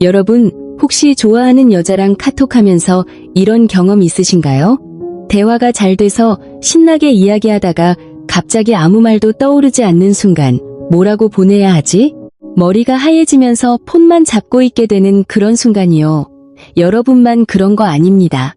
여러분, 혹시 좋아하는 여자랑 카톡하면서 이런 경험 있으신가요? 대화가 잘 돼서 신나게 이야기하다가 갑자기 아무 말도 떠오르지 않는 순간 뭐라고 보내야 하지? 머리가 하얘지면서 폰만 잡고 있게 되는 그런 순간이요. 여러분만 그런 거 아닙니다.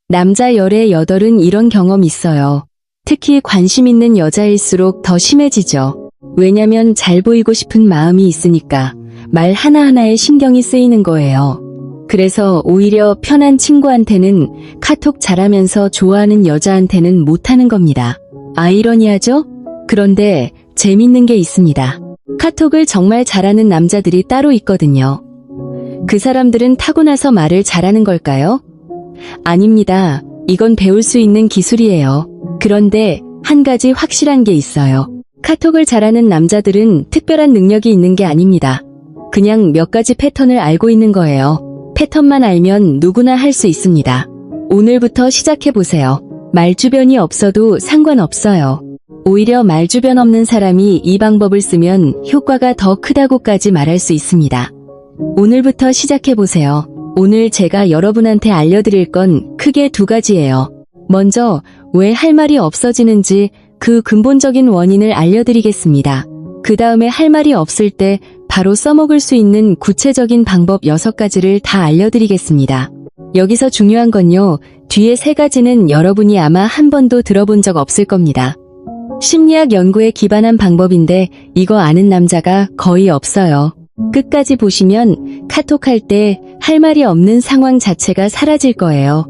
남자 열의 여덟은 이런 경험 있어요. 특히 관심 있는 여자일수록 더 심해지죠. 왜냐면 잘 보이고 싶은 마음이 있으니까 말 하나하나에 신경이 쓰이는 거예요. 그래서 오히려 편한 친구한테는 카톡 잘하면서 좋아하는 여자한테는 못하는 겁니다. 아이러니하죠? 그런데 재밌는 게 있습니다. 카톡을 정말 잘하는 남자들이 따로 있거든요. 그 사람들은 타고나서 말을 잘하는 걸까요? 아닙니다. 이건 배울 수 있는 기술이에요. 그런데 한 가지 확실한 게 있어요. 카톡을 잘하는 남자들은 특별한 능력이 있는 게 아닙니다. 그냥 몇 가지 패턴을 알고 있는 거예요. 패턴만 알면 누구나 할 수 있습니다. 오늘부터 시작해보세요. 말주변이 없어도 상관없어요. 오히려 말주변 없는 사람이 이 방법을 쓰면 효과가 더 크다고까지 말할 수 있습니다. 오늘부터 시작해보세요. 오늘 제가 여러분한테 알려드릴 건 크게 두 가지예요. 먼저 왜 할 말이 없어지는지 그 근본적인 원인을 알려드리겠습니다. 그 다음에 할 말이 없을 때 바로 써먹을 수 있는 구체적인 방법 6가지를 다 알려드리겠습니다. 여기서 중요한 건요, 뒤에 3가지는 여러분이 아마 한 번도 들어본 적 없을 겁니다. 심리학 연구에 기반한 방법인데 이거 아는 남자가 거의 없어요. 끝까지 보시면 카톡할 때 할 말이 없는 상황 자체가 사라질 거예요.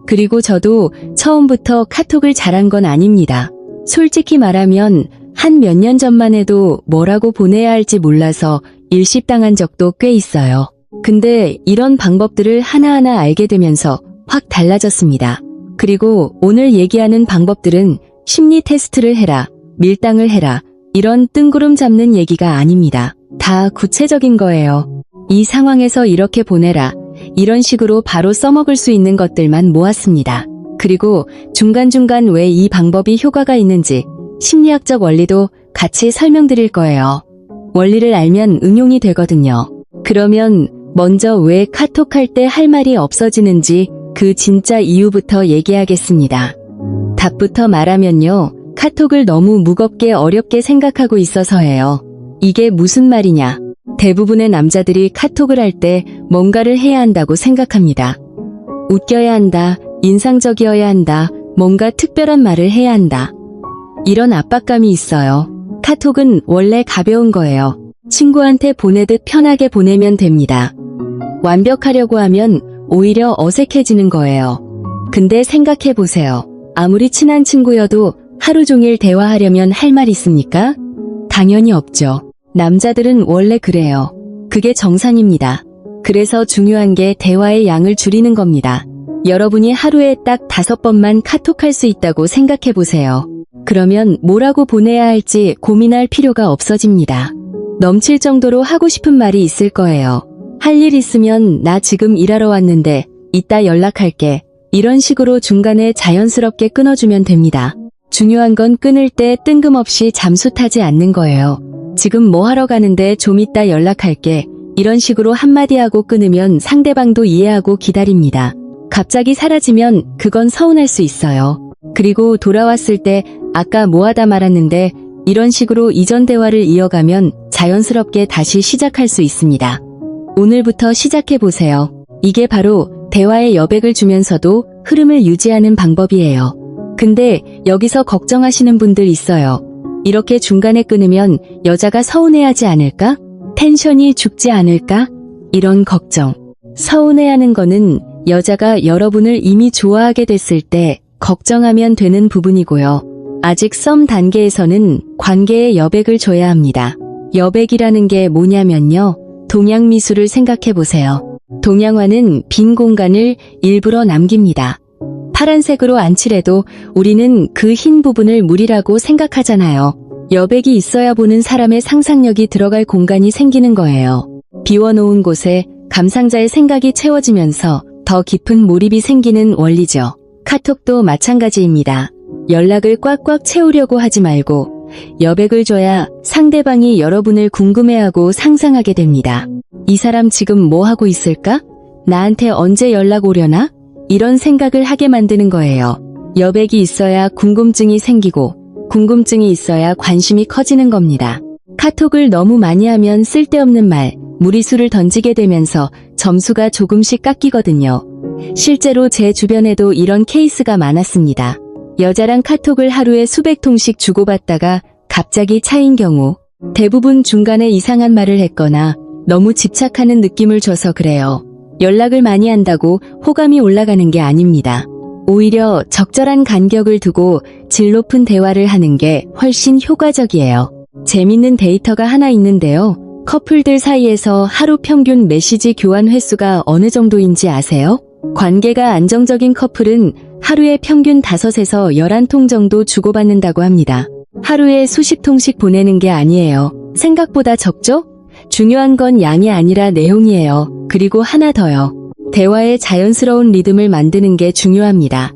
그리고 저도 처음부터 카톡을 잘한 건 아닙니다. 솔직히 말하면 한 몇 년 전만 해도 뭐라고 보내야 할지 몰라서 일십당한 적도 꽤 있어요. 근데 이런 방법들을 하나하나 알게 되면서 확 달라졌습니다. 그리고 오늘 얘기하는 방법들은 심리 테스트를 해라, 밀당을 해라, 이런 뜬구름 잡는 얘기가 아닙니다. 다 구체적인 거예요. 이 상황에서 이렇게 보내라, 이런 식으로 바로 써먹을 수 있는 것들만 모았습니다. 그리고 중간중간 왜 이 방법이 효과가 있는지 심리학적 원리도 같이 설명드릴 거예요. 원리를 알면 응용이 되거든요. 그러면 먼저 왜 카톡할 때 할 말이 없어지는지 그 진짜 이유부터 얘기하겠습니다. 답부터 말하면요. 카톡을 너무 무겁게 어렵게 생각하고 있어서예요. 이게 무슨 말이냐? 대부분의 남자들이 카톡을 할 때 뭔가를 해야 한다고 생각합니다. 웃겨야 한다, 인상적이어야 한다, 뭔가 특별한 말을 해야 한다. 이런 압박감이 있어요. 카톡은 원래 가벼운 거예요. 친구한테 보내듯 편하게 보내면 됩니다. 완벽하려고 하면 오히려 어색해지는 거예요. 근데 생각해보세요. 아무리 친한 친구여도 하루 종일 대화하려면 할 말 있습니까? 당연히 없죠. 남자들은 원래 그래요. 그게 정상입니다. 그래서 중요한 게 대화의 양을 줄이는 겁니다. 여러분이 하루에 딱 5번만 카톡할 수 있다고 생각해보세요. 그러면 뭐라고 보내야 할지 고민할 필요가 없어집니다. 넘칠 정도로 하고 싶은 말이 있을 거예요. 할 일 있으면 나 지금 일하러 왔는데 이따 연락할게. 이런 식으로 중간에 자연스럽게 끊어주면 됩니다. 중요한 건 끊을 때 뜬금없이 잠수 타지 않는 거예요. 지금 뭐 하러 가는데 좀 이따 연락할게. 이런 식으로 한마디 하고 끊으면 상대방도 이해하고 기다립니다. 갑자기 사라지면 그건 서운할 수 있어요. 그리고 돌아왔을 때 아까 뭐 하다 말았는데 이런 식으로 이전 대화를 이어가면 자연스럽게 다시 시작할 수 있습니다. 오늘부터 시작해보세요. 이게 바로 대화에 여백을 주면서도 흐름을 유지하는 방법이에요. 근데 여기서 걱정하시는 분들 있어요. 이렇게 중간에 끊으면 여자가 서운해하지 않을까? 텐션이 죽지 않을까? 이런 걱정. 서운해하는 거는 여자가 여러분을 이미 좋아하게 됐을 때 걱정하면 되는 부분이고요. 아직 썸 단계에서는 관계에 여백을 줘야 합니다. 여백이라는 게 뭐냐면요. 동양미술을 생각해보세요. 동양화는 빈 공간을 일부러 남깁니다. 파란색으로 안 칠해도 우리는 그 흰 부분을 물이라고 생각하잖아요. 여백이 있어야 보는 사람의 상상력이 들어갈 공간이 생기는 거예요. 비워놓은 곳에 감상자의 생각이 채워지면서 더 깊은 몰입이 생기는 원리죠. 카톡도 마찬가지입니다. 연락을 꽉꽉 채우려고 하지 말고 여백을 줘야 상대방이 여러분을 궁금해하고 상상하게 됩니다. 이 사람 지금 뭐 하고 있을까? 나한테 언제 연락 오려나? 이런 생각을 하게 만드는 거예요. 여백이 있어야 궁금증이 생기고 궁금증이 있어야 관심이 커지는 겁니다. 카톡을 너무 많이 하면 쓸데없는 말, 무리수를 던지게 되면서 점수가 조금씩 깎이거든요. 실제로 제 주변에도 이런 케이스가 많았습니다. 여자랑 카톡을 하루에 수백 통씩 주고받다가 갑자기 차인 경우 대부분 중간에 이상한 말을 했거나 너무 집착하는 느낌을 줘서 그래요. 연락을 많이 한다고 호감이 올라가는 게 아닙니다. 오히려 적절한 간격을 두고 질 높은 대화를 하는 게 훨씬 효과적이에요. 재밌는 데이터가 하나 있는데요. 커플들 사이에서 하루 평균 메시지 교환 횟수가 어느 정도인지 아세요? 관계가 안정적인 커플은 하루에 평균 5에서 11통 정도 주고받는다고 합니다. 하루에 수십 통씩 보내는 게 아니에요. 생각보다 적죠? 중요한 건 양이 아니라 내용이에요. 그리고 하나 더요. 대화의 자연스러운 리듬을 만드는 게 중요합니다.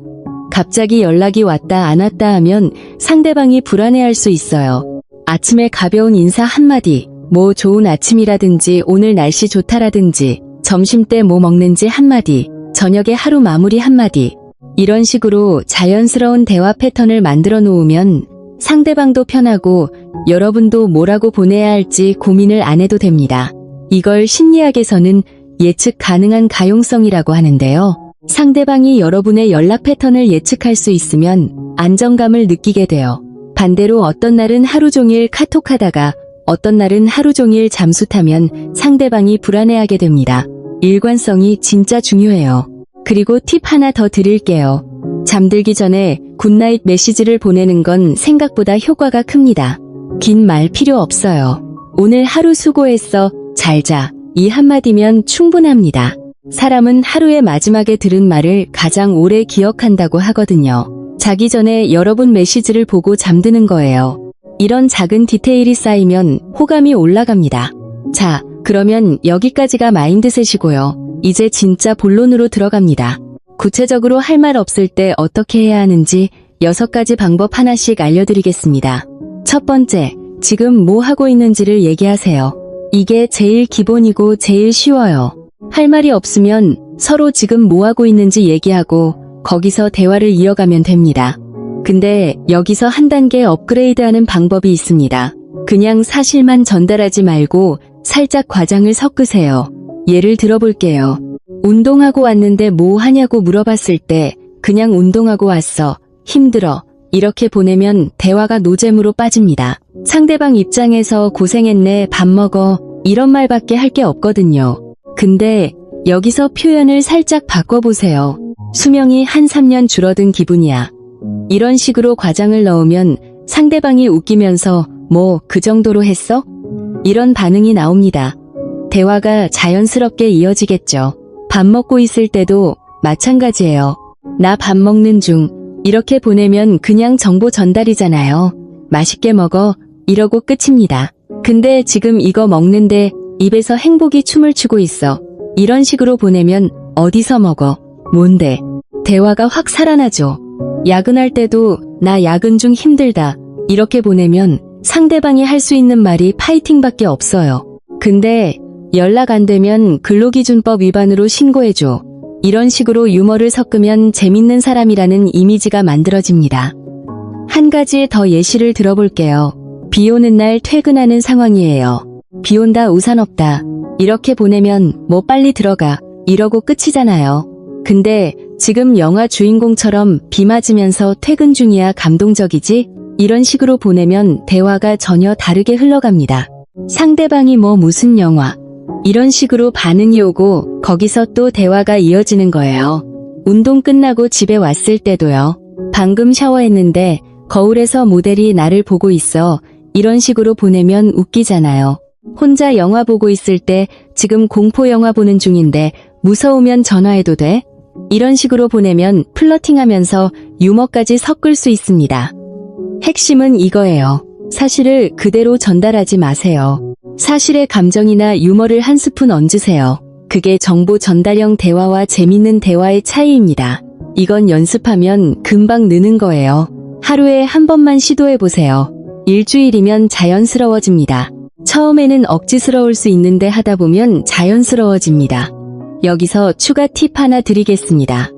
갑자기 연락이 왔다 안 왔다 하면 상대방이 불안해할 수 있어요. 아침에 가벼운 인사 한마디, 뭐 좋은 아침이라든지 오늘 날씨 좋다라든지 점심때 뭐 먹는지 한마디, 저녁에 하루 마무리 한마디, 이런 식으로 자연스러운 대화 패턴을 만들어 놓으면 상대방도 편하고 여러분도 뭐라고 보내야 할지 고민을 안 해도 됩니다. 이걸 심리학에서는 예측 가능한 가용성이라고 하는데요. 상대방이 여러분의 연락 패턴을 예측할 수 있으면 안정감을 느끼게 돼요. 반대로 어떤 날은 하루 종일 카톡하다가 어떤 날은 하루 종일 잠수 타면 상대방이 불안해하게 됩니다. 일관성이 진짜 중요해요. 그리고 팁 하나 더 드릴게요. 잠들기 전에 굿나잇 메시지를 보내는 건 생각보다 효과가 큽니다. 긴 말 필요 없어요. 오늘 하루 수고했어. 잘 자. 이 한마디면 충분합니다. 사람은 하루의 마지막에 들은 말을 가장 오래 기억한다고 하거든요. 자기 전에 여러분 메시지를 보고 잠드는 거예요. 이런 작은 디테일이 쌓이면 호감이 올라갑니다. 자, 그러면 여기까지가 마인드셋이고요. 이제 진짜 본론으로 들어갑니다. 구체적으로 할 말 없을 때 어떻게 해야 하는지 6가지 방법 하나씩 알려드리겠습니다. 첫 번째, 지금 뭐 하고 있는지를 얘기하세요. 이게 제일 기본이고 제일 쉬워요. 할 말이 없으면 서로 지금 뭐 하고 있는지 얘기하고 거기서 대화를 이어가면 됩니다. 근데 여기서 한 단계 업그레이드하는 방법이 있습니다. 그냥 사실만 전달하지 말고 살짝 과장을 섞으세요. 예를 들어볼게요. 운동하고 왔는데 뭐 하냐고 물어봤을 때 그냥 운동하고 왔어. 힘들어. 이렇게 보내면 대화가 노잼으로 빠집니다. 상대방 입장에서 고생했네, 밥 먹어, 이런 말밖에 할 게 없거든요. 근데 여기서 표현을 살짝 바꿔보세요. 수명이 한 3년 줄어든 기분이야. 이런 식으로 과장을 넣으면 상대방이 웃기면서 뭐 그 정도로 했어? 이런 반응이 나옵니다. 대화가 자연스럽게 이어지겠죠. 밥 먹고 있을 때도 마찬가지예요. 나 밥 먹는 중. 이렇게 보내면 그냥 정보 전달이잖아요. 맛있게 먹어. 이러고 끝입니다. 근데 지금 이거 먹는데 입에서 행복이 춤을 추고 있어. 이런 식으로 보내면 어디서 먹어? 뭔데? 대화가 확 살아나죠. 야근할 때도 나 야근 중 힘들다. 이렇게 보내면 상대방이 할 수 있는 말이 파이팅밖에 없어요. 근데 연락 안 되면 근로기준법 위반으로 신고해줘. 이런 식으로 유머를 섞으면 재밌는 사람이라는 이미지가 만들어집니다. 한 가지 더 예시를 들어볼게요. 비 오는 날 퇴근하는 상황이에요. 비 온다, 우산 없다. 이렇게 보내면 뭐 빨리 들어가. 이러고 끝이잖아요. 근데 지금 영화 주인공처럼 비 맞으면서 퇴근 중이야, 감동적이지? 이런 식으로 보내면 대화가 전혀 다르게 흘러갑니다. 상대방이 뭐 무슨 영화? 이런 식으로 반응이 오고 거기서 또 대화가 이어지는 거예요. 운동 끝나고 집에 왔을 때도요. 방금 샤워했는데 거울에서 모델이 나를 보고 있어. 이런 식으로 보내면 웃기잖아요. 혼자 영화 보고 있을 때 지금 공포 영화 보는 중인데 무서우면 전화해도 돼? 이런 식으로 보내면 플러팅하면서 유머까지 섞을 수 있습니다. 핵심은 이거예요. 사실을 그대로 전달하지 마세요. 사실의 감정이나 유머를 한 스푼 얹으세요. 그게 정보 전달형 대화와 재밌는 대화의 차이입니다. 이건 연습하면 금방 느는 거예요. 하루에 한 번만 시도해보세요. 일주일이면 자연스러워집니다. 처음에는 억지스러울 수 있는데 하다 보면 자연스러워집니다. 여기서 추가 팁 하나 드리겠습니다.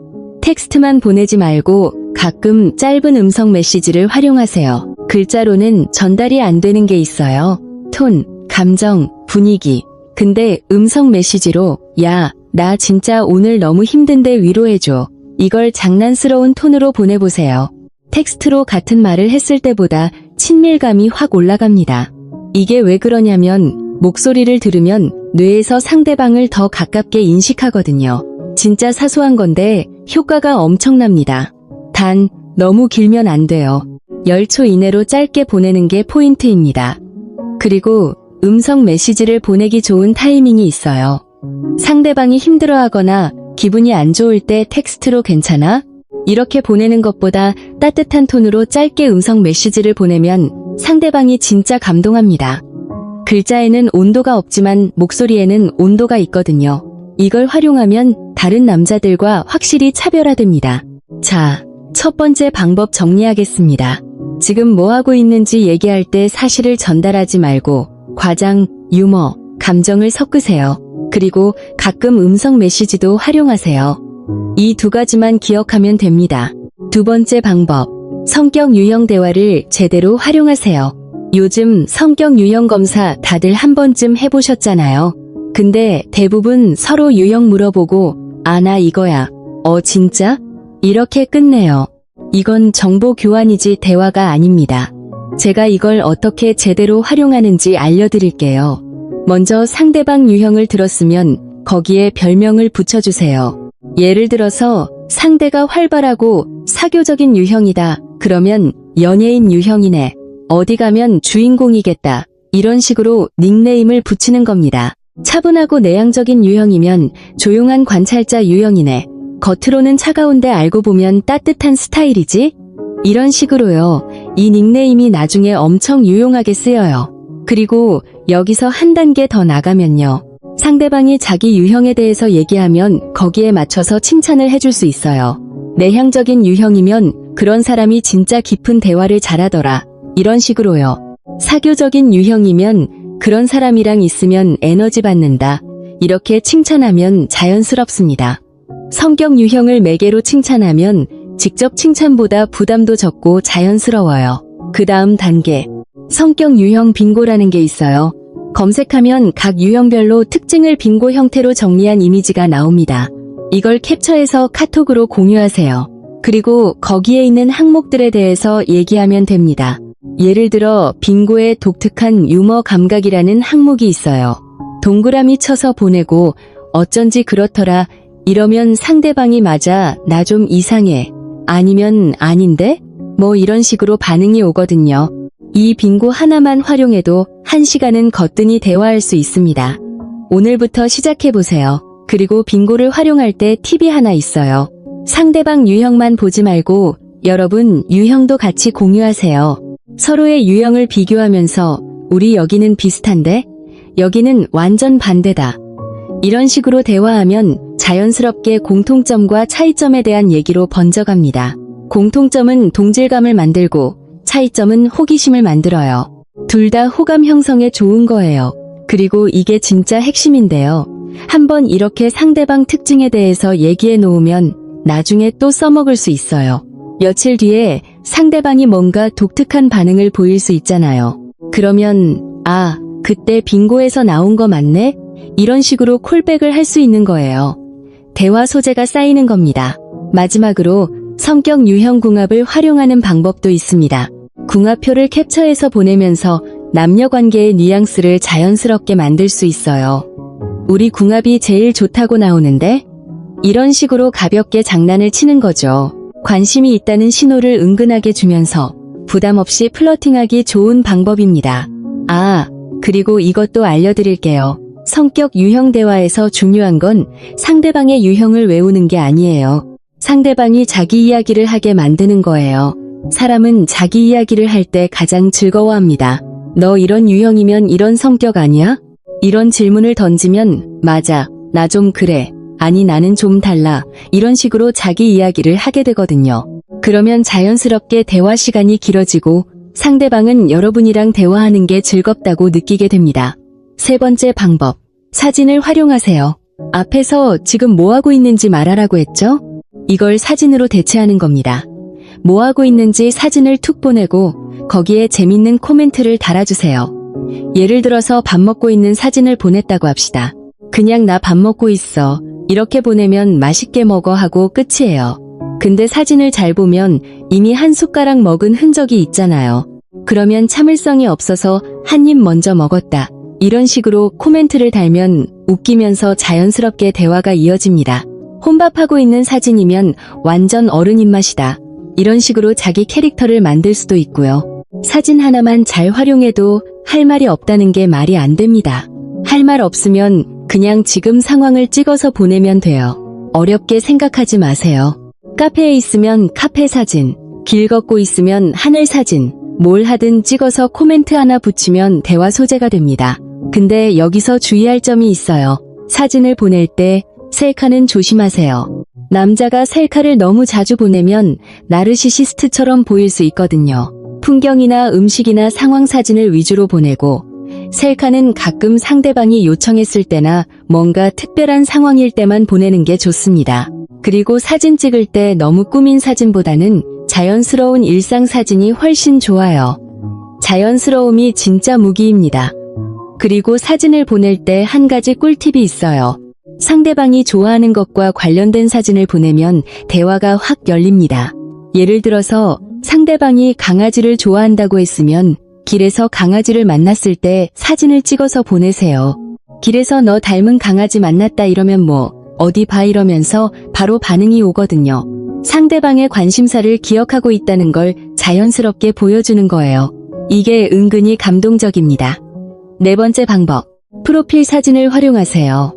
텍스트만 보내지 말고 가끔 짧은 음성 메시지를 활용하세요. 글자로는 전달이 안 되는 게 있어요. 톤, 감정, 분위기. 근데 음성 메시지로 야, 나 진짜 오늘 너무 힘든데 위로해줘. 이걸 장난스러운 톤으로 보내보세요. 텍스트로 같은 말을 했을 때보다 친밀감이 확 올라갑니다. 이게 왜 그러냐면 목소리를 들으면 뇌에서 상대방을 더 가깝게 인식하거든요. 진짜 사소한 건데 효과가 엄청납니다. 단, 너무 길면 안 돼요. 10초 이내로 짧게 보내는 게 포인트입니다. 그리고 음성 메시지를 보내기 좋은 타이밍이 있어요. 상대방이 힘들어하거나 기분이 안 좋을 때 텍스트로 괜찮아? 이렇게 보내는 것보다 따뜻한 톤으로 짧게 음성 메시지를 보내면 상대방이 진짜 감동합니다. 글자에는 온도가 없지만 목소리에는 온도가 있거든요. 이걸 활용하면 다른 남자들과 확실히 차별화됩니다. 자, 첫 번째 방법 정리하겠습니다. 지금 뭐 하고 있는지 얘기할 때 사실을 전달하지 말고 과장, 유머, 감정을 섞으세요. 그리고 가끔 음성 메시지도 활용하세요. 이 두 가지만 기억하면 됩니다. 두 번째 방법, 성격 유형 대화를 제대로 활용하세요. 요즘 성격 유형 검사 다들 한 번쯤 해보셨잖아요. 근데 대부분 서로 유형 물어보고 아, 나 이거야. 진짜? 이렇게 끝내요. 이건 정보 교환이지 대화가 아닙니다. 제가 이걸 어떻게 제대로 활용하는지 알려드릴게요. 먼저 상대방 유형을 들었으면 거기에 별명을 붙여주세요. 예를 들어서 상대가 활발하고 사교적인 유형이다. 그러면 연예인 유형이네. 어디 가면 주인공이겠다. 이런 식으로 닉네임을 붙이는 겁니다. 차분하고 내향적인 유형이면 조용한 관찰자 유형이네. 겉으로는 차가운데 알고 보면 따뜻한 스타일이지? 이런 식으로요. 이 닉네임이 나중에 엄청 유용하게 쓰여요. 그리고 여기서 한 단계 더 나가면요. 상대방이 자기 유형에 대해서 얘기하면 거기에 맞춰서 칭찬을 해줄 수 있어요. 내향적인 유형이면 그런 사람이 진짜 깊은 대화를 잘하더라. 이런 식으로요. 사교적인 유형이면 그런 사람이랑 있으면 에너지 받는다. 이렇게 칭찬하면 자연스럽습니다. 성격 유형을 매개로 칭찬하면 직접 칭찬보다 부담도 적고 자연스러워요. 그 다음 단계, 성격 유형 빙고라는 게 있어요. 검색하면 각 유형별로 특징을 빙고 형태로 정리한 이미지가 나옵니다. 이걸 캡처해서 카톡으로 공유하세요. 그리고 거기에 있는 항목들에 대해서 얘기하면 됩니다. 예를 들어 빙고의 독특한 유머 감각이라는 항목이 있어요. 동그라미 쳐서 보내고 어쩐지 그렇더라. 이러면 상대방이 맞아, 나 좀 이상해. 아니면 아닌데? 뭐 이런 식으로 반응이 오거든요. 이 빙고 하나만 활용해도 1시간은 거뜬히 대화할 수 있습니다. 오늘부터 시작해보세요. 그리고 빙고를 활용할 때 팁이 하나 있어요. 상대방 유형만 보지 말고 여러분 유형도 같이 공유하세요. 서로의 유형을 비교하면서 우리 여기는 비슷한데? 여기는 완전 반대다. 이런 식으로 대화하면 자연스럽게 공통점과 차이점에 대한 얘기로 번져갑니다. 공통점은 동질감을 만들고 차이점은 호기심을 만들어요. 둘 다 호감 형성에 좋은 거예요. 그리고 이게 진짜 핵심인데요. 한번 이렇게 상대방 특징에 대해서 얘기해 놓으면 나중에 또 써먹을 수 있어요. 며칠 뒤에 상대방이 뭔가 독특한 반응을 보일 수 있잖아요. 그러면 아, 그때 빙고에서 나온 거 맞네? 이런 식으로 콜백을 할 수 있는 거예요. 대화 소재가 쌓이는 겁니다. 마지막으로 성격 유형 궁합을 활용하는 방법도 있습니다. 궁합표를 캡처해서 보내면서 남녀 관계의 뉘앙스를 자연스럽게 만들 수 있어요. 우리 궁합이 제일 좋다고 나오는데? 이런 식으로 가볍게 장난을 치는 거죠. 관심이 있다는 신호를 은근하게 주면서 부담 없이 플러팅하기 좋은 방법입니다. 아, 그리고 이것도 알려드릴게요. 성격 유형 대화에서 중요한 건 상대방의 유형을 외우는 게 아니에요. 상대방이 자기 이야기를 하게 만드는 거예요. 사람은 자기 이야기를 할 때 가장 즐거워합니다. 너 이런 유형이면 이런 성격 아니야? 이런 질문을 던지면 맞아, 나 좀 그래. 아니 나는 좀 달라. 이런 식으로 자기 이야기를 하게 되거든요. 그러면 자연스럽게 대화 시간이 길어지고 상대방은 여러분이랑 대화하는 게 즐겁다고 느끼게 됩니다. 세 번째 방법, 사진을 활용하세요. 앞에서 지금 뭐 하고 있는지 말하라고 했죠? 이걸 사진으로 대체하는 겁니다. 뭐 하고 있는지 사진을 툭 보내고 거기에 재밌는 코멘트를 달아주세요. 예를 들어서 밥 먹고 있는 사진을 보냈다고 합시다. 그냥 나 밥 먹고 있어. 이렇게 보내면 맛있게 먹어 하고 끝이에요. 근데 사진을 잘 보면 이미 한 숟가락 먹은 흔적이 있잖아요. 그러면 참을성이 없어서 한 입 먼저 먹었다. 이런 식으로 코멘트를 달면 웃기면서 자연스럽게 대화가 이어집니다. 혼밥하고 있는 사진이면 완전 어른 입맛이다. 이런 식으로 자기 캐릭터를 만들 수도 있고요. 사진 하나만 잘 활용해도 할 말이 없다는 게 말이 안 됩니다. 할 말 없으면 그냥 지금 상황을 찍어서 보내면 돼요. 어렵게 생각하지 마세요. 카페에 있으면 카페 사진, 길 걷고 있으면 하늘 사진, 뭘 하든 찍어서 코멘트 하나 붙이면 대화 소재가 됩니다. 근데 여기서 주의할 점이 있어요. 사진을 보낼 때 셀카는 조심하세요. 남자가 셀카를 너무 자주 보내면 나르시시스트처럼 보일 수 있거든요. 풍경이나 음식이나 상황 사진을 위주로 보내고 셀카는 가끔 상대방이 요청했을 때나 뭔가 특별한 상황일 때만 보내는 게 좋습니다. 그리고 사진 찍을 때 너무 꾸민 사진보다는 자연스러운 일상 사진이 훨씬 좋아요. 자연스러움이 진짜 무기입니다. 그리고 사진을 보낼 때 한 가지 꿀팁이 있어요. 상대방이 좋아하는 것과 관련된 사진을 보내면 대화가 확 열립니다. 예를 들어서 상대방이 강아지를 좋아한다고 했으면 길에서 강아지를 만났을 때 사진을 찍어서 보내세요. 길에서 너 닮은 강아지 만났다 이러면 뭐 어디 봐 이러면서 바로 반응이 오거든요. 상대방의 관심사를 기억하고 있다는 걸 자연스럽게 보여주는 거예요. 이게 은근히 감동적입니다. 네 번째 방법, 프로필 사진을 활용하세요.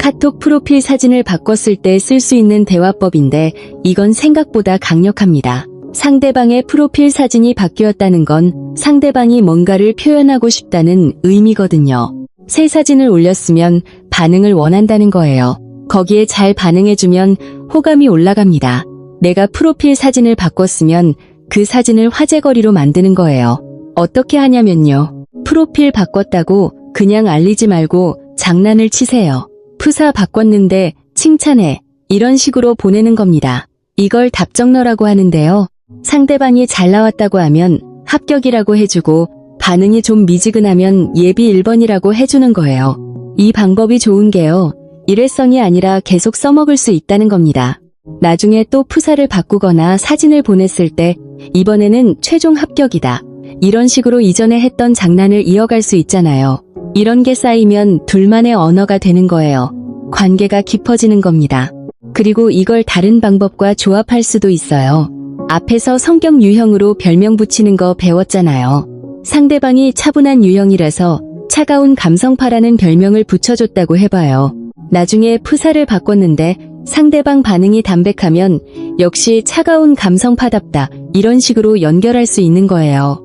카톡 프로필 사진을 바꿨을 때 쓸 수 있는 대화법인데 이건 생각보다 강력합니다. 상대방의 프로필 사진이 바뀌었다는 건 상대방이 뭔가를 표현하고 싶다는 의미거든요. 새 사진을 올렸으면 반응을 원한다는 거예요. 거기에 잘 반응해주면 호감이 올라갑니다. 내가 프로필 사진을 바꿨으면 그 사진을 화제거리로 만드는 거예요. 어떻게 하냐면요. 프로필 바꿨다고 그냥 알리지 말고 장난을 치세요. 프사 바꿨는데 칭찬해. 이런 식으로 보내는 겁니다. 이걸 답정너라고 하는데요. 상대방이 잘 나왔다고 하면 합격이라고 해주고 반응이 좀 미지근하면 예비 1번이라고 해주는 거예요. 이 방법이 좋은 게요. 일회성이 아니라 계속 써먹을 수 있다는 겁니다. 나중에 또 프사를 바꾸거나 사진을 보냈을 때 이번에는 최종 합격이다. 이런 식으로 이전에 했던 장난을 이어갈 수 있잖아요. 이런 게 쌓이면 둘만의 언어가 되는 거예요. 관계가 깊어지는 겁니다. 그리고 이걸 다른 방법과 조합할 수도 있어요. 앞에서 성격 유형으로 별명 붙이는 거 배웠잖아요. 상대방이 차분한 유형이라서 차가운 감성파라는 별명을 붙여줬다고 해봐요. 나중에 프사를 바꿨는데 상대방 반응이 담백하면 역시 차가운 감성파답다. 이런 식으로 연결할 수 있는 거예요.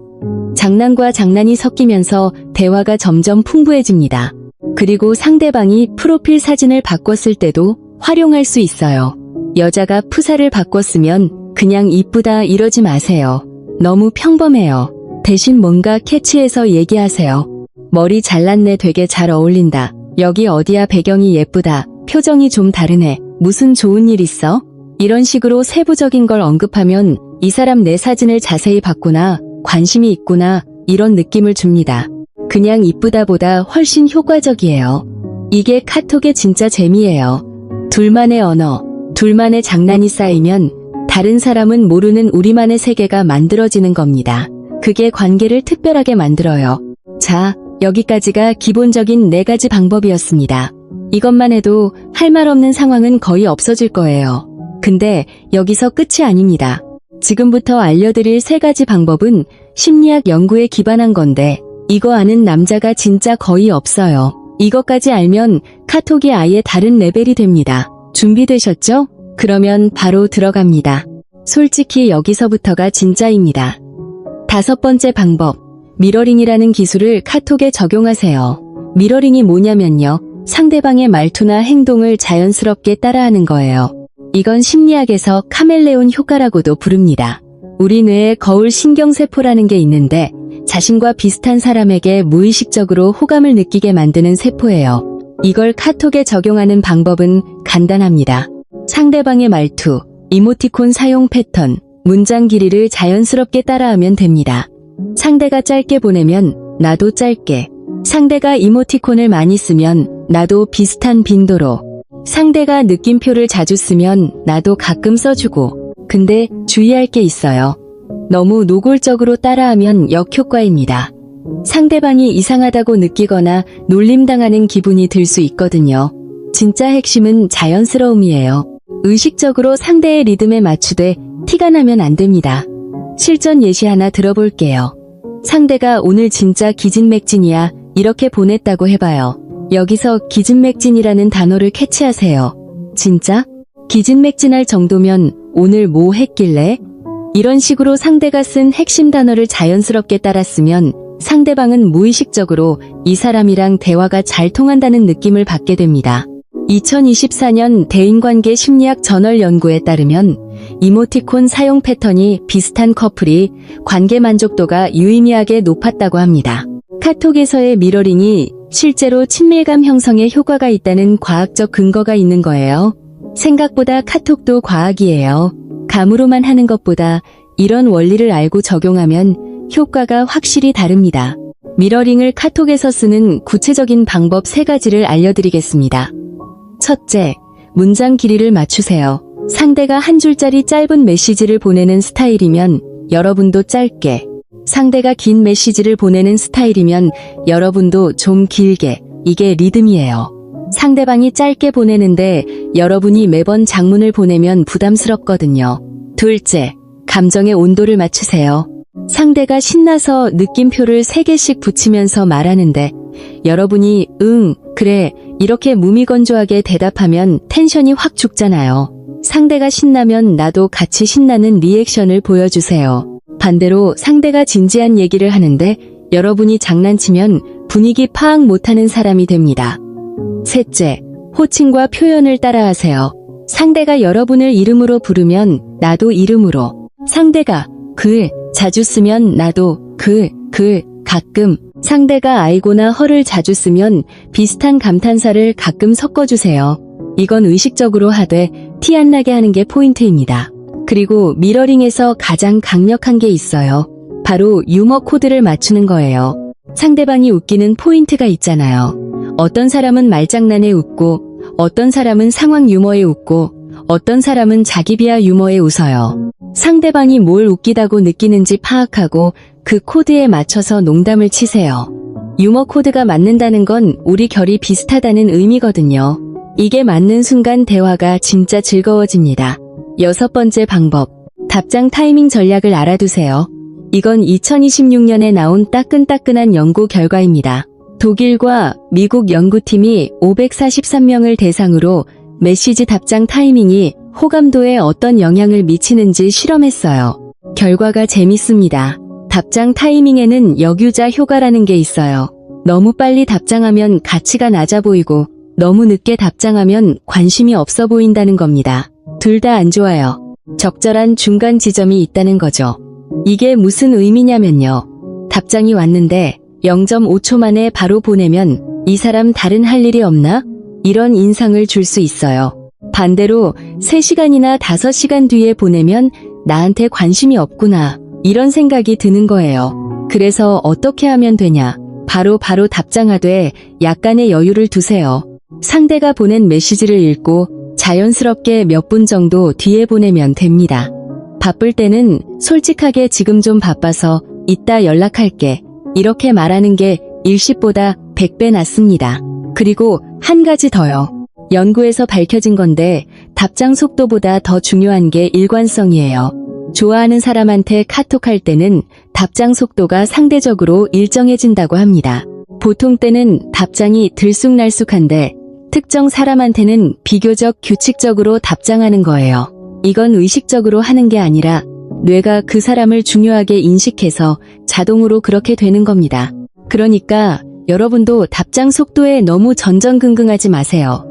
장난과 장난이 섞이면서 대화가 점점 풍부해집니다. 그리고 상대방이 프로필 사진을 바꿨을 때도 활용할 수 있어요. 여자가 프사를 바꿨으면 그냥 이쁘다 이러지 마세요. 너무 평범해요. 대신 뭔가 캐치해서 얘기하세요. 머리 잘랐네, 되게 잘 어울린다. 여기 어디야, 배경이 예쁘다. 표정이 좀 다르네. 무슨 좋은 일 있어? 이런 식으로 세부적인 걸 언급하면 이 사람 내 사진을 자세히 봤구나, 관심이 있구나, 이런 느낌을 줍니다. 그냥 이쁘다보다 훨씬 효과적이에요. 이게 카톡의 진짜 재미예요. 둘만의 언어, 둘만의 장난이 쌓이면 다른 사람은 모르는 우리만의 세계가 만들어지는 겁니다. 그게 관계를 특별하게 만들어요. 자, 여기까지가 기본적인 4가지 방법이었습니다. 이것만 해도 할 말 없는 상황은 거의 없어질 거예요. 근데 여기서 끝이 아닙니다. 지금부터 알려드릴 3가지 방법은 심리학 연구에 기반한 건데 이거 아는 남자가 진짜 거의 없어요. 이것까지 알면 카톡이 아예 다른 레벨이 됩니다. 준비되셨죠? 그러면 바로 들어갑니다. 솔직히 여기서부터가 진짜입니다. 5번째 방법, 미러링이라는 기술을 카톡에 적용하세요. 미러링이 뭐냐면요. 상대방의 말투나 행동을 자연스럽게 따라하는 거예요. 이건 심리학에서 카멜레온 효과라고도 부릅니다. 우리 뇌에 거울 신경세포라는 게 있는데 자신과 비슷한 사람에게 무의식적으로 호감을 느끼게 만드는 세포예요. 이걸 카톡에 적용하는 방법은 간단합니다. 상대방의 말투, 이모티콘 사용 패턴, 문장 길이를 자연스럽게 따라하면 됩니다. 상대가 짧게 보내면 나도 짧게, 상대가 이모티콘을 많이 쓰면 나도 비슷한 빈도로, 상대가 느낌표를 자주 쓰면 나도 가끔 써주고. 근데 주의할 게 있어요. 너무 노골적으로 따라하면 역효과입니다. 상대방이 이상하다고 느끼거나 놀림당하는 기분이 들 수 있거든요. 진짜 핵심은 자연스러움이에요. 의식적으로 상대의 리듬에 맞추되 티가 나면 안 됩니다. 실전 예시 하나 들어볼게요. 상대가 오늘 진짜 기진맥진이야 이렇게 보냈다고 해봐요. 여기서 기진맥진이라는 단어를 캐치하세요. 진짜? 기진맥진할 정도면 오늘 뭐 했길래? 이런 식으로 상대가 쓴 핵심 단어를 자연스럽게 따랐으면 상대방은 무의식적으로 이 사람이랑 대화가 잘 통한다는 느낌을 받게 됩니다. 2024년 대인관계 심리학 저널 연구에 따르면 이모티콘 사용 패턴이 비슷한 커플이 관계 만족도가 유의미하게 높았다고 합니다. 카톡에서의 미러링이 실제로 친밀감 형성에 효과가 있다는 과학적 근거가 있는 거예요. 생각보다 카톡도 과학이에요. 감으로만 하는 것보다 이런 원리를 알고 적용하면 효과가 확실히 다릅니다. 미러링을 카톡에서 쓰는 구체적인 방법 3가지를 알려드리겠습니다. 첫째, 문장 길이를 맞추세요. 상대가 한 줄짜리 짧은 메시지를 보내는 스타일이면 여러분도 짧게, 상대가 긴 메시지를 보내는 스타일이면 여러분도 좀 길게, 이게 리듬이에요. 상대방이 짧게 보내는데 여러분이 매번 장문을 보내면 부담스럽거든요. 둘째, 감정의 온도를 맞추세요. 상대가 신나서 느낌표를 3개씩 붙이면서 말하는데 여러분이 응, 그래, 이렇게 무미건조하게 대답하면 텐션이 확 죽잖아요. 상대가 신나면 나도 같이 신나는 리액션을 보여주세요. 반대로 상대가 진지한 얘기를 하는데 여러분이 장난치면 분위기 파악 못하는 사람이 됩니다. 셋째, 호칭과 표현을 따라하세요. 상대가 여러분을 이름으로 부르면 나도 이름으로, 상대가 그 자주 쓰면 나도 그 가끔, 상대가 아이고나 헐을 자주 쓰면 비슷한 감탄사를 가끔 섞어주세요. 이건 의식적으로 하되 티 안 나게 하는 게 포인트입니다. 그리고 미러링에서 가장 강력한 게 있어요. 바로 유머 코드를 맞추는 거예요. 상대방이 웃기는 포인트가 있잖아요. 어떤 사람은 말장난에 웃고, 어떤 사람은 상황 유머에 웃고, 어떤 사람은 자기 비하 유머에 웃어요. 상대방이 뭘 웃기다고 느끼는지 파악하고 그 코드에 맞춰서 농담을 치세요. 유머 코드가 맞는다는 건 우리 결이 비슷하다는 의미거든요. 이게 맞는 순간 대화가 진짜 즐거워집니다. 6번째 방법, 답장 타이밍 전략을 알아두세요. 이건 2026년에 나온 따끈따끈한 연구 결과입니다. 독일과 미국 연구팀이 543명을 대상으로 메시지 답장 타이밍이 호감도에 어떤 영향을 미치는지 실험했어요. 결과가 재밌습니다. 답장 타이밍에는 역유자 효과라는 게 있어요. 너무 빨리 답장하면 가치가 낮아 보이고 너무 늦게 답장하면 관심이 없어 보인다는 겁니다. 둘 다 안 좋아요. 적절한 중간 지점이 있다는 거죠. 이게 무슨 의미냐면요. 답장이 왔는데 0.5초 만에 바로 보내면 이 사람 다른 할 일이 없나? 이런 인상을 줄 수 있어요. 반대로 3시간이나 5시간 뒤에 보내면 나한테 관심이 없구나. 이런 생각이 드는 거예요. 그래서 어떻게 하면 되냐? 바로 답장하되 약간의 여유를 두세요. 상대가 보낸 메시지를 읽고 자연스럽게 몇 분 정도 뒤에 보내면 됩니다. 바쁠 때는 솔직하게 지금 좀 바빠서 이따 연락할게. 이렇게 말하는 게 일십보다 100배 낫습니다. 그리고 한 가지 더요. 연구에서 밝혀진 건데 답장 속도보다 더 중요한 게 일관성이에요. 좋아하는 사람한테 카톡할 때는 답장 속도가 상대적으로 일정해진다고 합니다. 보통 때는 답장이 들쑥날쑥한데 특정 사람한테는 비교적 규칙적으로 답장하는 거예요. 이건 의식적으로 하는 게 아니라 뇌가 그 사람을 중요하게 인식해서 자동으로 그렇게 되는 겁니다. 그러니까 여러분도 답장 속도에 너무 전전긍긍하지 마세요.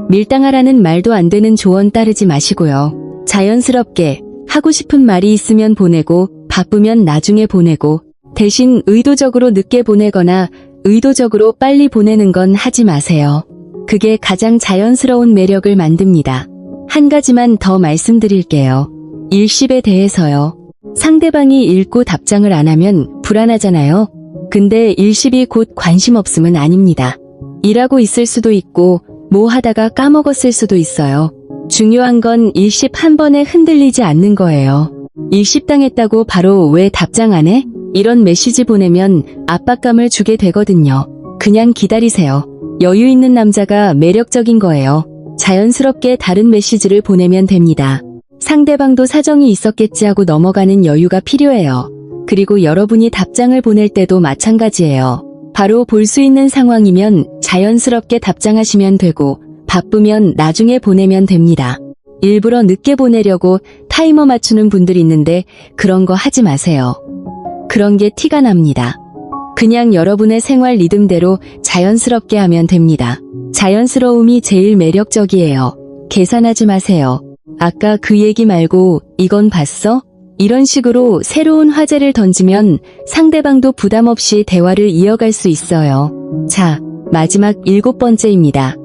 밀당하라는 말도 안 되는 조언 따르지 마시고요. 자연스럽게 하고 싶은 말이 있으면 보내고 바쁘면 나중에 보내고 대신 의도적으로 늦게 보내거나 의도적으로 빨리 보내는 건 하지 마세요. 그게 가장 자연스러운 매력을 만듭니다. 한 가지만 더 말씀드릴게요. 일십에 대해서요. 상대방이 읽고 답장을 안 하면 불안하잖아요. 근데 일십이 곧 관심 없음은 아닙니다. 일하고 있을 수도 있고 뭐 하다가 까먹었을 수도 있어요. 중요한 건 일십 한 번에 흔들리지 않는 거예요. 일십 당했다고 바로 왜 답장 안 해? 이런 메시지 보내면 압박감을 주게 되거든요. 그냥 기다리세요. 여유 있는 남자가 매력적인 거예요. 자연스럽게 다른 메시지를 보내면 됩니다. 상대방도 사정이 있었겠지 하고 넘어가는 여유가 필요해요. 그리고 여러분이 답장을 보낼 때도 마찬가지예요. 바로 볼 수 있는 상황이면 자연스럽게 답장하시면 되고 바쁘면 나중에 보내면 됩니다. 일부러 늦게 보내려고 타이머 맞추는 분들이 있는데 그런 거 하지 마세요. 그런 게 티가 납니다. 그냥 여러분의 생활 리듬대로 자연스럽게 하면 됩니다. 자연스러움이 제일 매력적이에요. 계산하지 마세요. 아까 그 얘기 말고 이건 봤어? 이런 식으로 새로운 화제를 던지면 상대방도 부담 없이 대화를 이어갈 수 있어요. 자, 마지막 7번째입니다.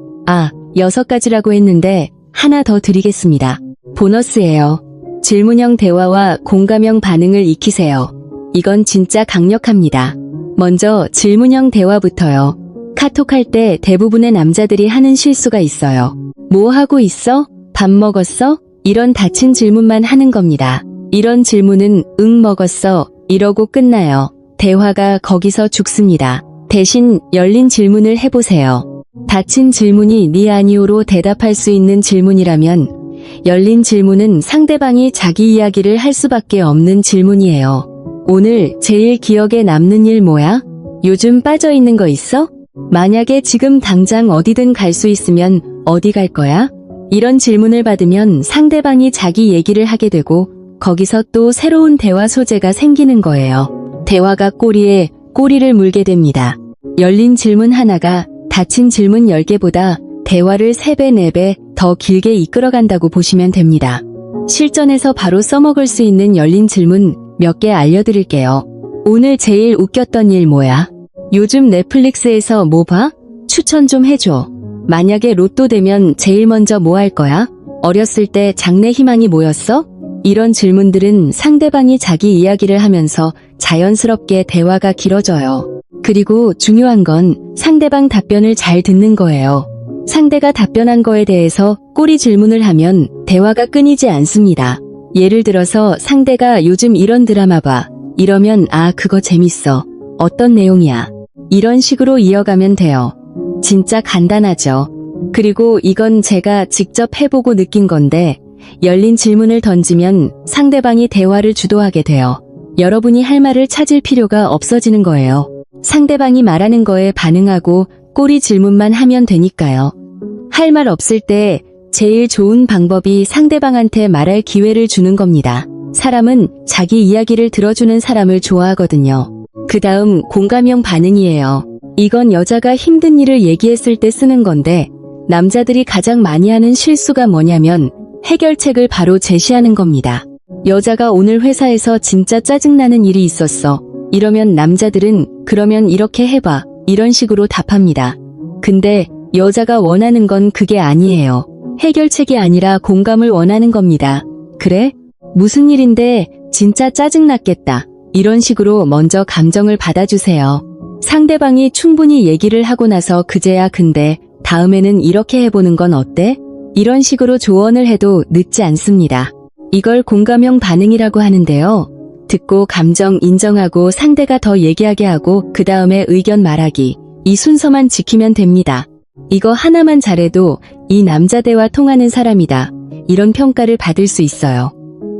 6가지라고 했는데 하나 더 드리겠습니다. 보너스예요. 질문형 대화와 공감형 반응을 익히세요. 이건 진짜 강력합니다. 먼저 질문형 대화부터요. 카톡할 때 대부분의 남자들이 하는 실수가 있어요. 뭐 하고 있어? 밥 먹었어? 이런 닫힌 질문만 하는 겁니다. 이런 질문은 응 먹었어 이러고 끝나요. 대화가 거기서 죽습니다. 대신 열린 질문을 해보세요. 닫힌 질문이 네 아니오로 대답할 수 있는 질문이라면 열린 질문은 상대방이 자기 이야기를 할 수밖에 없는 질문이에요. 오늘 제일 기억에 남는 일 뭐야? 요즘 빠져있는 거 있어? 만약에 지금 당장 어디든 갈 수 있으면 어디 갈 거야? 이런 질문을 받으면 상대방이 자기 얘기를 하게 되고 거기서 또 새로운 대화 소재가 생기는 거예요. 대화가 꼬리에 꼬리를 물게 됩니다. 열린 질문 하나가 닫힌 질문 10개보다 대화를 3배, 4배 더 길게 이끌어간다고 보시면 됩니다. 실전에서 바로 써먹을 수 있는 열린 질문 몇 개 알려드릴게요. 오늘 제일 웃겼던 일 뭐야? 요즘 넷플릭스에서 뭐 봐? 추천 좀 해줘. 만약에 로또 되면 제일 먼저 뭐 할 거야? 어렸을 때 장래 희망이 뭐였어? 이런 질문들은 상대방이 자기 이야기를 하면서 자연스럽게 대화가 길어져요. 그리고 중요한 건 상대방 답변을 잘 듣는 거예요. 상대가 답변한 거에 대해서 꼬리 질문을 하면 대화가 끊이지 않습니다. 예를 들어서 상대가 요즘 이런 드라마 봐. 이러면 그거 재밌어. 어떤 내용이야? 이런 식으로 이어가면 돼요. 진짜 간단하죠. 그리고 이건 제가 직접 해보고 느낀 건데 열린 질문을 던지면 상대방이 대화를 주도하게 돼요. 여러분이 할 말을 찾을 필요가 없어지는 거예요. 상대방이 말하는 거에 반응하고 꼬리 질문만 하면 되니까요. 할 말 없을 때 제일 좋은 방법이 상대방한테 말할 기회를 주는 겁니다. 사람은 자기 이야기를 들어주는 사람을 좋아하거든요. 그 다음 공감형 반응이에요. 이건 여자가 힘든 일을 얘기했을 때 쓰는 건데 남자들이 가장 많이 하는 실수가 뭐냐면 해결책을 바로 제시하는 겁니다. 여자가 오늘 회사에서 진짜 짜증나는 일이 있었어. 이러면 남자들은 그러면 이렇게 해봐. 이런 식으로 답합니다. 근데 여자가 원하는 건 그게 아니에요. 해결책이 아니라 공감을 원하는 겁니다. 그래? 무슨 일인데 진짜 짜증났겠다. 이런 식으로 먼저 감정을 받아주세요. 상대방이 충분히 얘기를 하고 나서 그제야 근데 다음에는 이렇게 해보는 건 어때? 이런 식으로 조언을 해도 늦지 않습니다. 이걸 공감형 반응이라고 하는데요. 듣고 감정 인정하고 상대가 더 얘기하게 하고 그 다음에 의견 말하기. 이 순서만 지키면 됩니다. 이거 하나만 잘해도 이 남자 대화 통하는 사람이다. 이런 평가를 받을 수 있어요.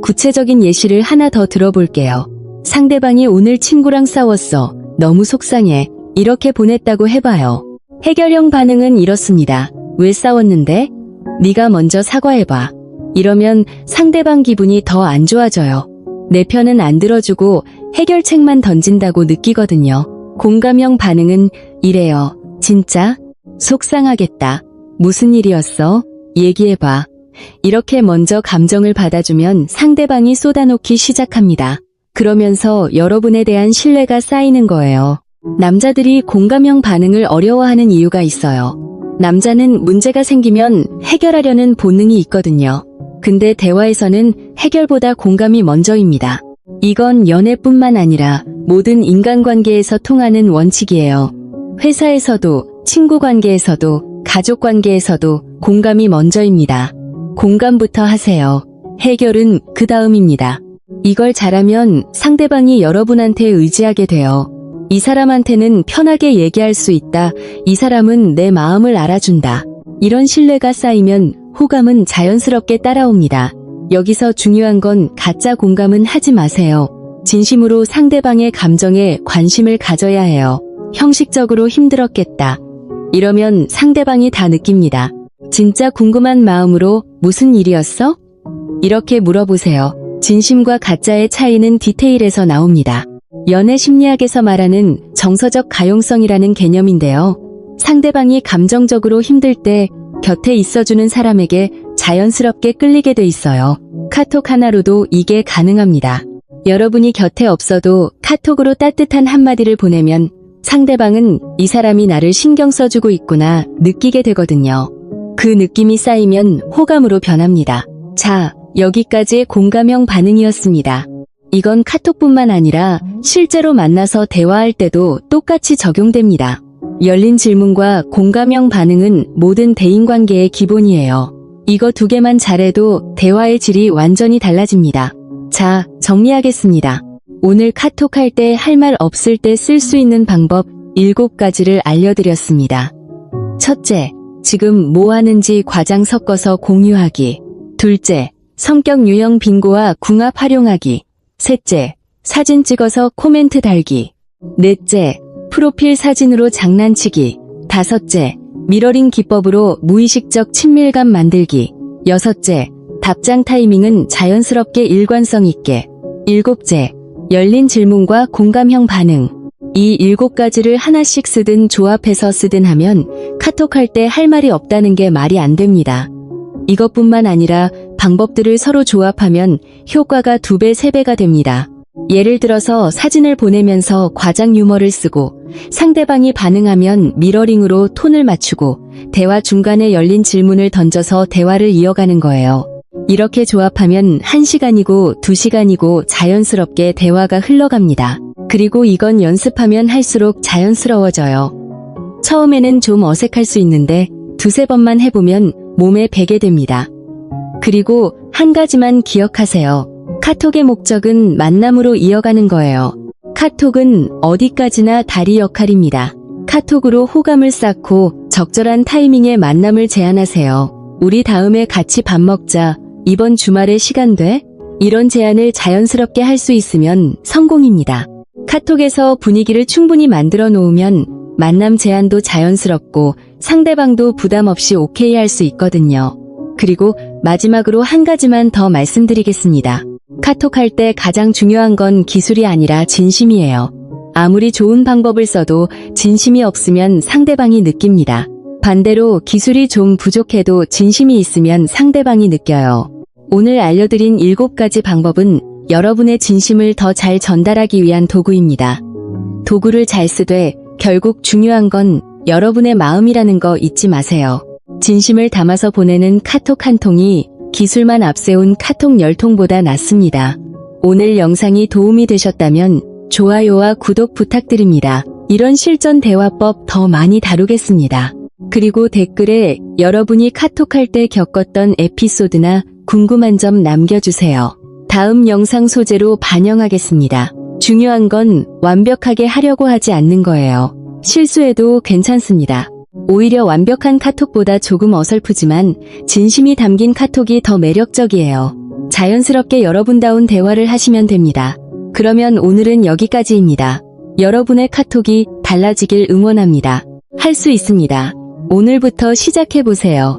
구체적인 예시를 하나 더 들어볼게요. 상대방이 오늘 친구랑 싸웠어. 너무 속상해. 이렇게 보냈다고 해봐요. 해결형 반응은 이렇습니다. 왜 싸웠는데? 네가 먼저 사과해봐. 이러면 상대방 기분이 더 안 좋아져요. 내 편은 안 들어주고 해결책만 던진다고 느끼거든요. 공감형 반응은 이래요. 진짜? 속상하겠다. 무슨 일이었어? 얘기해봐. 이렇게 먼저 감정을 받아주면 상대방이 쏟아놓기 시작합니다. 그러면서 여러분에 대한 신뢰가 쌓이는 거예요. 남자들이 공감형 반응을 어려워하는 이유가 있어요. 남자는 문제가 생기면 해결하려는 본능이 있거든요. 근데 대화에서는 해결보다 공감이 먼저입니다. 이건 연애뿐만 아니라 모든 인간관계에서 통하는 원칙이에요. 회사에서도, 친구 관계에서도, 가족 관계에서도 공감이 먼저입니다. 공감부터 하세요. 해결은 그 다음입니다. 이걸 잘하면 상대방이 여러분한테 의지하게 돼요. 이 사람한테는 편하게 얘기할 수 있다. 이 사람은 내 마음을 알아준다. 이런 신뢰가 쌓이면 호감은 자연스럽게 따라옵니다. 여기서 중요한 건 가짜 공감은 하지 마세요. 진심으로 상대방의 감정에 관심을 가져야 해요. 형식적으로 힘들었겠다. 이러면 상대방이 다 느낍니다. 진짜 궁금한 마음으로 무슨 일이었어? 이렇게 물어보세요. 진심과 가짜의 차이는 디테일에서 나옵니다. 연애 심리학에서 말하는 정서적 가용성이라는 개념인데요. 상대방이 감정적으로 힘들 때 곁에 있어주는 사람에게 자연스럽게 끌리게 돼 있어요. 카톡 하나로도 이게 가능합니다. 여러분이 곁에 없어도 카톡으로 따뜻한 한마디를 보내면 상대방은 이 사람이 나를 신경 써주고 있구나 느끼게 되거든요. 그 느낌이 쌓이면 호감으로 변합니다. 자, 여기까지 공감형 반응이었습니다. 이건 카톡뿐만 아니라 실제로 만나서 대화할 때도 똑같이 적용됩니다. 열린 질문과 공감형 반응은 모든 대인관계의 기본이에요. 이거 두 개만 잘해도 대화의 질이 완전히 달라집니다. 자, 정리하겠습니다. 오늘 카톡할 때 할 말 없을 때 쓸 수 있는 방법 7가지를 알려드렸습니다. 첫째, 지금 뭐 하는지 과장 섞어서 공유하기. 둘째, 성격 유형 빙고와 궁합 활용하기. 셋째, 사진 찍어서 코멘트 달기. 넷째, 프로필 사진으로 장난치기. 다섯째, 미러링 기법으로 무의식적 친밀감 만들기. 여섯째, 답장 타이밍은 자연스럽게 일관성 있게. 일곱째, 열린 질문과 공감형 반응. 이 7가지를 하나씩 쓰든 조합해서 쓰든 하면 카톡할 때 할 말이 없다는 게 말이 안 됩니다. 이것뿐만 아니라 방법들을 서로 조합하면 효과가 2배, 3배가 됩니다. 예를 들어서 사진을 보내면서 과장 유머를 쓰고 상대방이 반응하면 미러링으로 톤을 맞추고 대화 중간에 열린 질문을 던져서 대화를 이어가는 거예요. 이렇게 조합하면 1시간이고 2시간이고 자연스럽게 대화가 흘러갑니다. 그리고 이건 연습하면 할수록 자연스러워져요. 처음에는 좀 어색할 수 있는데 2-3번만 해보면 몸에 배게 됩니다. 그리고 한 가지만 기억하세요. 카톡의 목적은 만남으로 이어가는 거예요. 카톡은 어디까지나 다리 역할입니다. 카톡으로 호감을 쌓고 적절한 타이밍에 만남을 제안하세요. 우리 다음에 같이 밥 먹자. 이번 주말에 시간 돼? 이런 제안을 자연스럽게 할 수 있으면 성공입니다. 카톡에서 분위기를 충분히 만들어 놓으면 만남 제안도 자연스럽고 상대방도 부담 없이 오케이 할 수 있거든요. 그리고 마지막으로 한 가지만 더 말씀드리겠습니다. 카톡할 때 가장 중요한 건 기술이 아니라 진심이에요. 아무리 좋은 방법을 써도 진심이 없으면 상대방이 느낍니다. 반대로 기술이 좀 부족해도 진심이 있으면 상대방이 느껴요. 오늘 알려드린 7가지 방법은 여러분의 진심을 더 잘 전달하기 위한 도구입니다. 도구를 잘 쓰되 결국 중요한 건 여러분의 마음이라는 거 잊지 마세요. 진심을 담아서 보내는 카톡 한 통이 기술만 앞세운 카톡 10통보다 낫습니다. 오늘 영상이 도움이 되셨다면 좋아요와 구독 부탁드립니다. 이런 실전 대화법 더 많이 다루겠습니다. 그리고 댓글에 여러분이 카톡할 때 겪었던 에피소드나 궁금한 점 남겨주세요. 다음 영상 소재로 반영하겠습니다. 중요한 건 완벽하게 하려고 하지 않는 거예요. 실수해도 괜찮습니다. 오히려 완벽한 카톡보다 조금 어설프지만 진심이 담긴 카톡이 더 매력적이에요. 자연스럽게 여러분다운 대화를 하시면 됩니다. 그러면 오늘은 여기까지입니다. 여러분의 카톡이 달라지길 응원합니다. 할 수 있습니다. 오늘부터 시작해보세요.